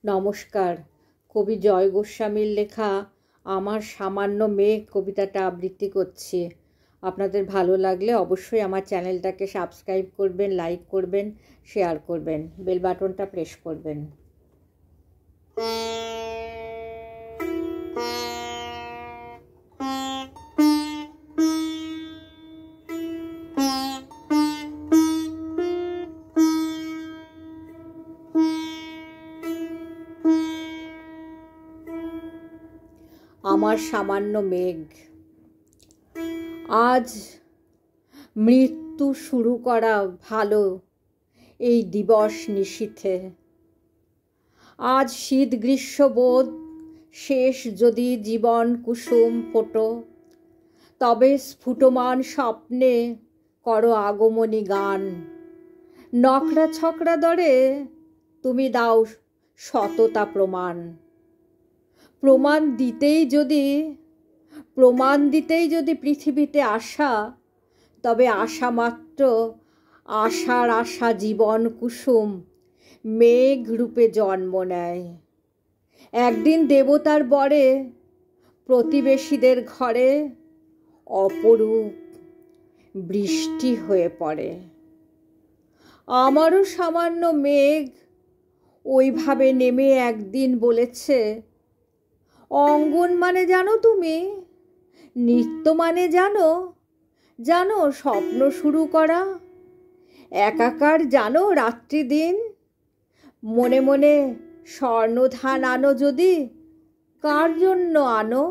নমস্কার। কবি জয় গোস্বামীর লেখা আমার সামান্য মেঘ কবিতাটা আবৃত্তি করছি। আপনাদের ভালো লাগলে অবশ্যই আমার চ্যানেলটাকে সাবস্ক্রাইব করবেন, লাইক করবেন, শেয়ার করবেন, বেল বাটনটা প্রেস করবেন। আমার সামান্য মেঘ। আজ মৃত্যু শুরু করা ভালো এই দিবস নিশীথে। আজ শীত গ্রীষ্মবোধ শেষ যদি জীবন কুসুম ফোটো, তবে স্ফুটমান স্বপ্নে করো আগমনী গান। নকরা ছকরা দরে তুমি দাও সততা প্রমাণ। প্রমাণ দিতেই যদি পৃথিবীতে আসা, তবে আশা মাত্র আশার আশা জীবন কুসুম মেঘ রূপে জন্ম নেয়। একদিন দেবতার বরে প্রতিবেশীদের ঘরে অপরূপ বৃষ্টি হয়ে পড়ে। আমারও সামান্য মেঘ ওইভাবে নেমে একদিন বলেছে, অঙ্গন মানে জানো তুমি, নৃত্য মানে জানো, জানো স্বপ্ন শুরু করা, একাকার জানো রাত্রি দিন, মনে মনে স্বর্ণধান আনো যদি, কার জন্য আনো?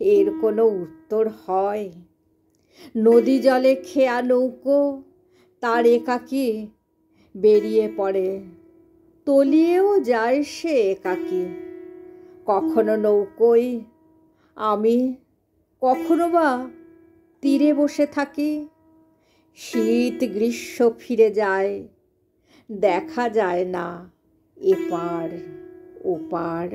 এর কোনো উত্তর হয়? নদী জলে খেয়া নৌকো তার একাকী বেরিয়ে পড়ে, তলিয়েও যায় সে একাকী। কখনো নৌকোয় আমি, কখনো বা তীরে বসে থাকি। শীত গ্রীষ্ম ফিরে যায়, দেখা যায় না এপার ওপার।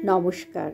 নমস্কার।